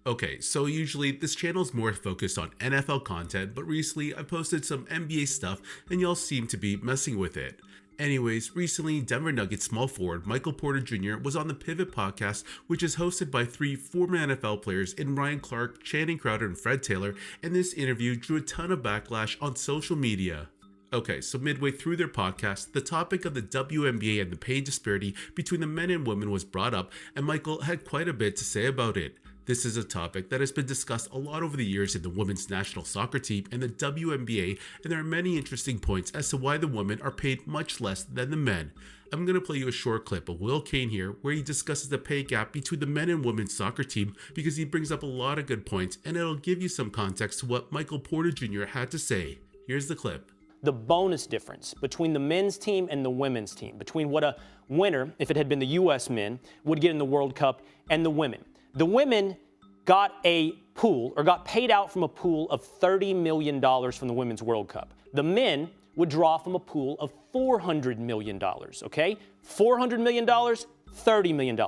Okay, so usually this channel is more focused on NFL content, but recently I posted some NBA stuff and y'all seem to be messing with it. Anyways, recently Denver Nuggets small forward Michael Porter Jr. was on the Pivot podcast, which is hosted by 3 former NFL players in Ryan Clark, Channing Crowder, and Fred Taylor, and this interview drew a ton of backlash on social media. Okay, so midway through their podcast, the topic of the WNBA and the pay disparity between the men and women was brought up, and Michael had quite a bit to say about it. This is a topic that has been discussed a lot over the years in the women's national soccer team and the WNBA, and there are many interesting points as to why the women are paid much less than the men. I'm going to play you a short clip of Cain here where he discusses the pay gap between the men and women's soccer team because he brings up a lot of good points, and it'll give you some context to what Michael Porter Jr. had to say. Here's the clip. The bonus difference between the men's team and the women's team, between what a winner, if it had been the U.S. men, would get in the World Cup and the women. The women got a pool, or got paid out from a pool of $30 million from the Women's World Cup. The men would draw from a pool of $400 million, okay? $400 million, $30 million.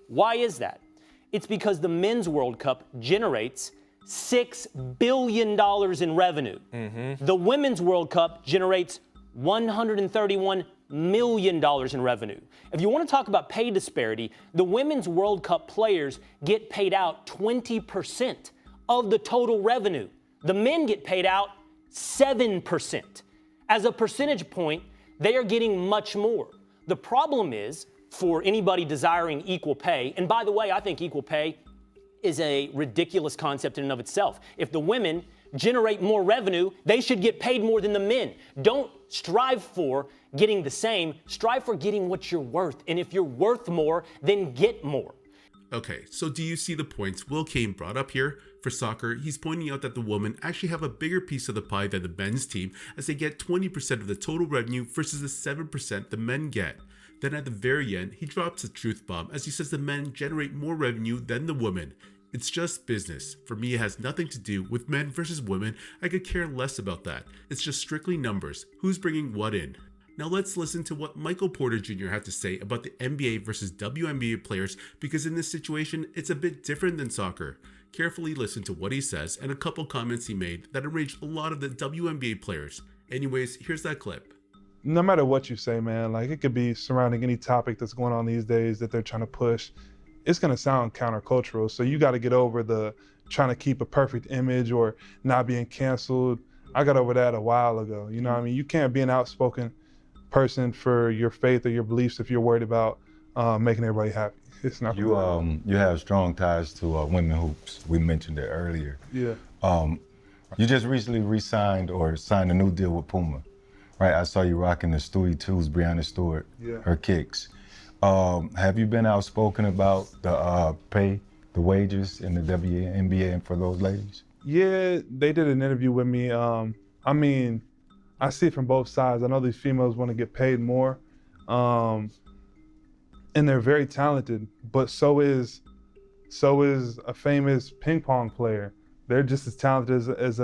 Why is that? It's because the Men's World Cup generates $6 billion in revenue. The Women's World Cup generates $131 million in revenue. If you want to talk about pay disparity, the Women's World Cup players get paid out 20% of the total revenue. The men get paid out 7%. As a percentage point, they are getting much more. The problem is, for anybody desiring equal pay, and by the way, I think equal pay is a ridiculous concept in and of itself. If the women generate more revenue, they should get paid more than the men. Don't strive for getting the same, strive for getting what you're worth. And if you're worth more, then get more. Okay, so do you see the points Cain brought up here? For soccer, he's pointing out that the women actually have a bigger piece of the pie than the men's team, as they get 20% of the total revenue versus the 7% the men get. Then at the very end, he drops a truth bomb as he says the men generate more revenue than the women. It's just business. For me, it has nothing to do with men versus women. I could care less about that. It's just strictly numbers. Who's bringing what in? Now let's listen to what Michael Porter Jr. had to say about the NBA versus WNBA players, because in this situation, it's a bit different than soccer. Carefully listen to what he says and a couple comments he made that enraged a lot of the WNBA players. Anyways, here's that clip. No matter what you say, man, like it could be surrounding any topic that's going on these days that they're trying to push, it's going to sound countercultural. So you got to get over the trying to keep a perfect image or not being canceled. I got over that a while ago. You know what I mean? You can't be an outspoken person for your faith or your beliefs if you're worried about making everybody happy. It's not you have strong ties to women hoops. We mentioned it earlier. Yeah. You just recently re-signed or signed a new deal with Puma, right? I saw you rocking the Stewie 2s, Breonna Stewart, her kicks. Have you been outspoken about the pay, the wages in the WNBA and for those ladies? Yeah, they did an interview with me. I mean, I see it from both sides. I know these females want to get paid more, and they're very talented, but so is a famous ping pong player. They're just as talented as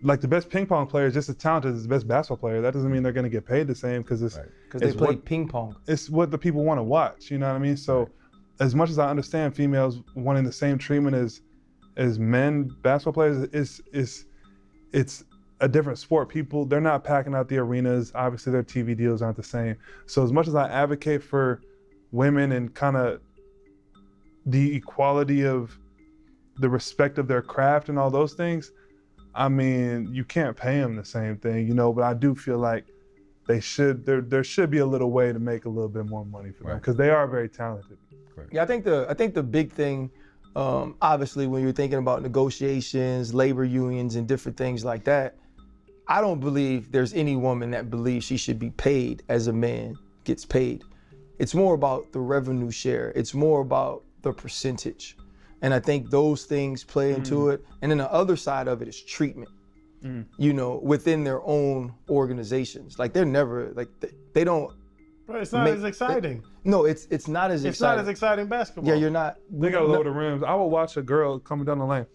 like the best ping pong player is just as talented as the best basketball player. That doesn't mean they're going to get paid the same because they play ping pong. It's what the people want to watch. You know what I mean? So, as much as I understand females wanting the same treatment as men basketball players, it's a different sport. People, they're not packing out the arenas. Obviously, their TV deals aren't the same. So, as much as I advocate for women and kind of the equality of the respect of their craft and all those things, I mean, you can't pay them the same thing, you know, but I do feel like there should be a little way to make a little bit more money for them because they are very talented. Yeah, I think the big thing, obviously, when you're thinking about negotiations, labor unions, and different things like that, I don't believe there's any woman that believes she should be paid as a man gets paid. It's more about the revenue share. It's more about the percentage. And I think those things play into it. And then the other side of it is treatment, you know, within their own organizations. Like they're never, like they don't. But it's not as exciting. No, it's not as exciting. It's not as exciting basketball. Yeah, you're not. They got to lower the rims. I would watch a girl coming down the lane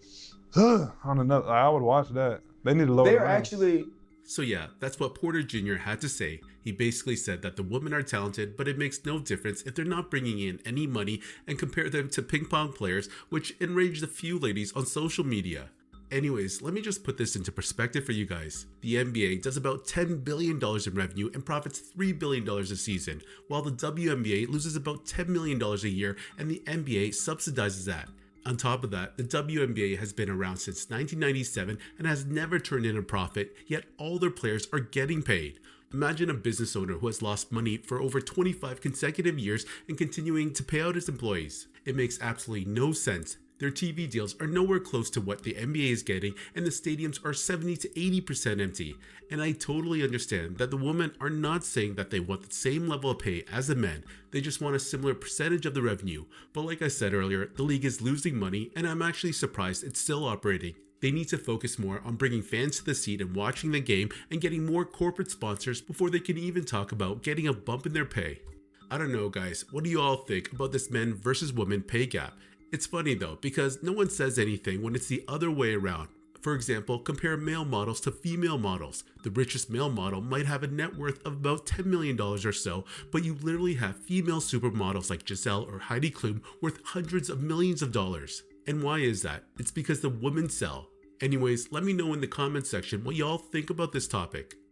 on another. I would watch that. They need to lower the rims. They're actually. So yeah, that's what Porter Jr. had to say. He basically said that the women are talented, but it makes no difference if they're not bringing in any money, and compared them to ping pong players, which enraged a few ladies on social media. Anyways, let me just put this into perspective for you guys. The NBA does about $10 billion in revenue and profits $3 billion a season, while the WNBA loses about $10 million a year and the NBA subsidizes that. On top of that, the WNBA has been around since 1997 and has never turned in a profit, yet all their players are getting paid. Imagine a business owner who has lost money for over 25 consecutive years and continuing to pay out his employees. It makes absolutely no sense. Their TV deals are nowhere close to what the NBA is getting, and the stadiums are 70 to 80% empty. And I totally understand that the women are not saying that they want the same level of pay as the men, they just want a similar percentage of the revenue. But like I said earlier, the league is losing money, and I'm actually surprised it's still operating. They need to focus more on bringing fans to the seat and watching the game and getting more corporate sponsors before they can even talk about getting a bump in their pay. I don't know guys, what do you all think about this men versus women pay gap? It's funny though, because no one says anything when it's the other way around. For example, compare male models to female models. The richest male model might have a net worth of about $10 million or so, but you literally have female supermodels like Giselle or Heidi Klum worth hundreds of millions of dollars. And why is that? It's because the women sell. Anyways, let me know in the comments section what y'all think about this topic.